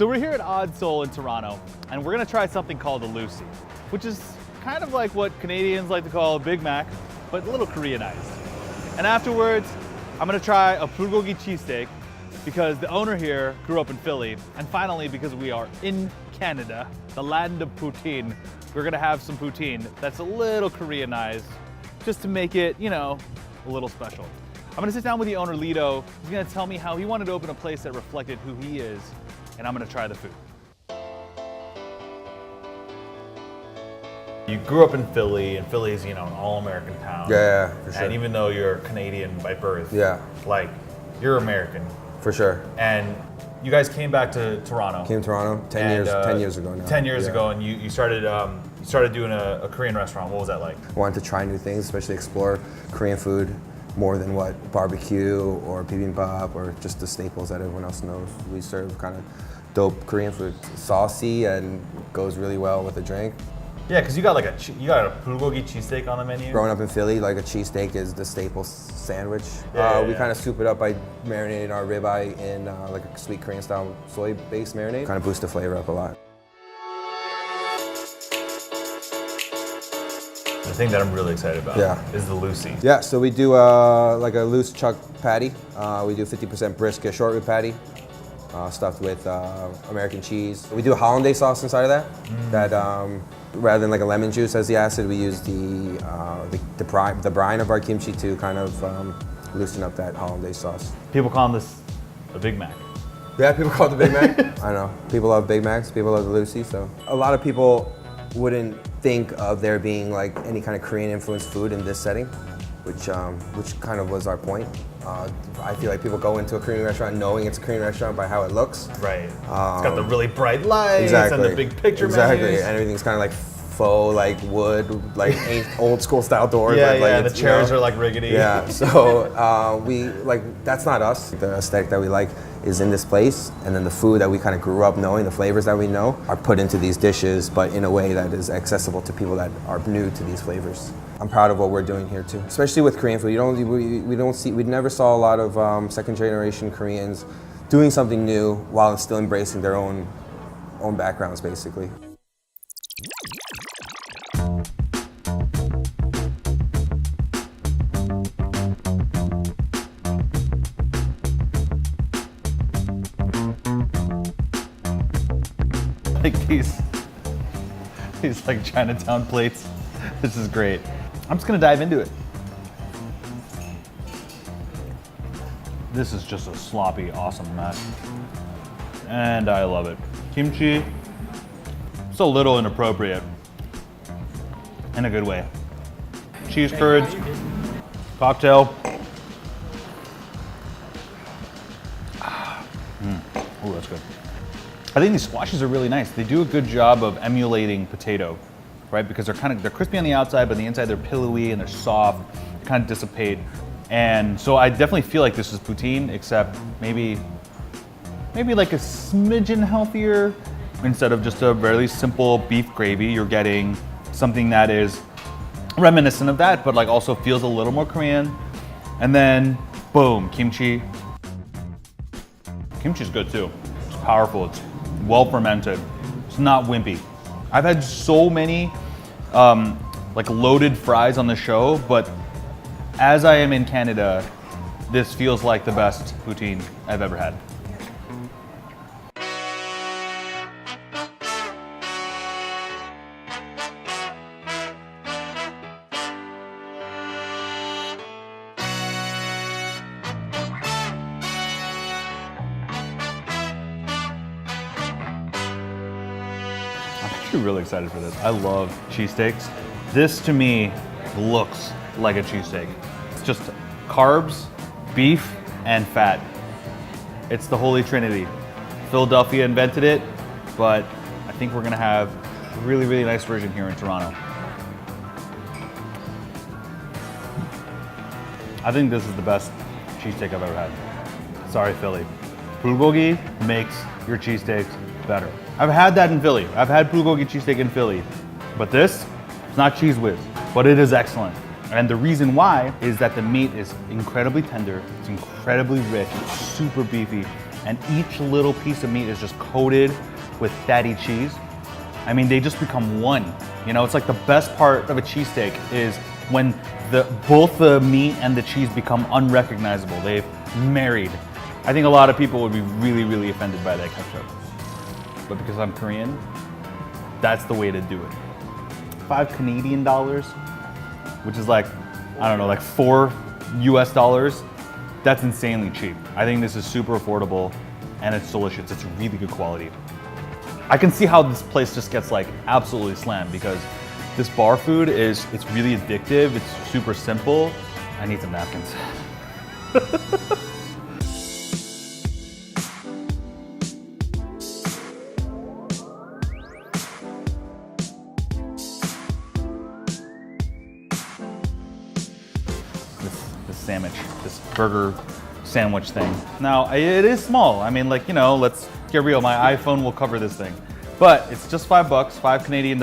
So we're here at Seoul in Toronto, and we're gonna try something called a Lucy, which is kind of like what Canadians like to call a Big Mac, but a little Koreanized. And afterwards, I'm gonna try a bulgogi cheesesteak because the owner here grew up in Philly. And finally, because we are in Canada, the land of poutine, we're gonna have some poutine that's a little Koreanized, just to make it, you know, a little special. I'm gonna sit down with the owner, Lido. He's gonna tell me how he wanted to open a place that reflected who he is, and I'm gonna try the food. You grew up in Philly, and Philly's, you know, an all-American town. Yeah, for sure. And even though you're Canadian by birth, Yeah. like, you're American. For sure. And you guys came back to Toronto. Came to Toronto 10 years ago now. 10 years ago, and you started doing a Korean restaurant. What was that like? Wanted to try new things, especially explore Korean food more than what barbecue or bibimbap or just the staples that everyone else knows. We serve kind of dope Korean food. Saucy and goes really well with a drink. Yeah, because you got a bulgogi cheesesteak on the menu. Growing up in Philly, like a cheesesteak is the staple sandwich. We kind of soup it up by marinating our ribeye in like a sweet Korean style soy-based marinade. Kind of boost the flavor up a lot. The thing that I'm really excited about is the Lucy. Yeah, so we do like a loose chuck patty. We do 50% brisket short rib patty, stuffed with American cheese. We do a hollandaise sauce inside of that. That rather than like a lemon juice as the acid, we use the brine of our kimchi to kind of loosen up that hollandaise sauce. People call this a Big Mac. Yeah, people call it the Big Mac. I know. People love Big Macs. People love the Lucy. So a lot of people wouldn't think of there being like any kind of Korean influenced food in this setting, which kind of was our point. I feel like people go into a Korean restaurant knowing it's a Korean restaurant by how it looks. Right. It's got the really bright lights and the big picture Exactly, menus. and everything's kind of like faux, like wood, like old school style doors. Yeah, like, yeah, the chairs are like rickety. Yeah, so that's not us. The aesthetic that we like is in this place, and then the food that we kind of grew up knowing, the flavors that we know, are put into these dishes, but in a way that is accessible to people that are new to these flavors. I'm proud of what we're doing here too, especially with Korean food. We never saw a lot of second generation Koreans doing something new while still embracing their own backgrounds, basically. Like these like Chinatown plates. This is great. I'm just gonna dive into it. This is just a sloppy, awesome mess. And I love it. Kimchi, it's a little inappropriate in a good way. Cheese curds, cocktail. Oh, that's good. I think these squashes are really nice. They do a good job of emulating potato, right? Because they're crispy on the outside, but on the inside they're pillowy and they're soft, kind of dissipate. And so I definitely feel like this is poutine, except maybe like a smidgen healthier. Instead of just a very simple beef gravy, you're getting something that is reminiscent of that, but like also feels a little more Korean. And then, boom, kimchi. Kimchi's good too. It's powerful. It's well fermented. It's not wimpy. I've had so many like loaded fries on the show, but as I am in Canada, this feels like the best poutine I've ever had. I'm really excited for this. I love cheesesteaks. This to me looks like a cheesesteak. It's just carbs, beef, and fat. It's the holy trinity. Philadelphia invented it, but I think we're gonna have a really, really nice version here in Toronto. I think this is the best cheesesteak I've ever had. Sorry, Philly. Bulgogi makes your cheesesteaks better. I've had that in Philly. I've had bulgogi cheesesteak in Philly, but this, it's not Cheese Whiz, but it is excellent. And the reason why is that the meat is incredibly tender, it's incredibly rich, it's super beefy, and each little piece of meat is just coated with fatty cheese. I mean, they just become one. You know, it's like the best part of a cheesesteak is when both the meat and the cheese become unrecognizable. They've married. I think a lot of people would be really, really offended by that ketchup. But because I'm Korean, that's the way to do it. $5 Canadian, which is like, I don't know, like $4 US. That's insanely cheap. I think this is super affordable and it's delicious. It's really good quality. I can see how this place just gets like absolutely slammed because this bar food it's really addictive. It's super simple. I need some napkins. This sandwich, this burger sandwich thing. Now, it is small. I mean, like, you know, let's get real. My iPhone will cover this thing. But it's just $5, $5 Canadian.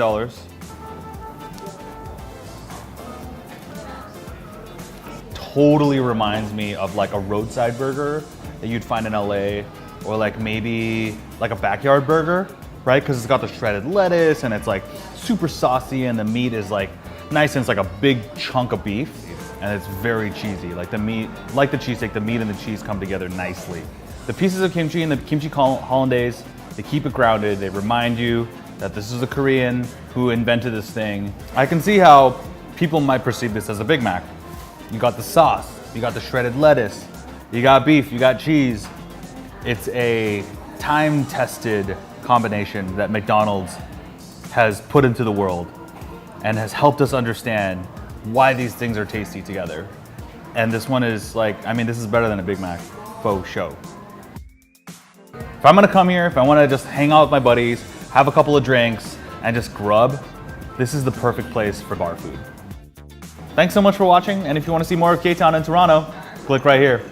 Totally reminds me of like a roadside burger that you'd find in LA, or like maybe like a backyard burger, right? Because it's got the shredded lettuce and it's like super saucy and the meat is like nice and it's like a big chunk of beef and it's very cheesy. Like the meat, like the cheesesteak, the meat and the cheese come together nicely. The pieces of kimchi and the kimchi hollandaise, they keep it grounded. They remind you that this is a Korean who invented this thing. I can see how people might perceive this as a Big Mac. You got the sauce, you got the shredded lettuce, you got beef, you got cheese. It's a time-tested combination that McDonald's has put into the world and has helped us understand why these things are tasty together. And this one is like, I mean, this is better than a Big Mac, faux show. If I'm gonna come here, if I wanna just hang out with my buddies, have a couple of drinks, and just grub, this is the perfect place for bar food. Thanks so much for watching, and if you want to see more of K-Town in Toronto, click right here.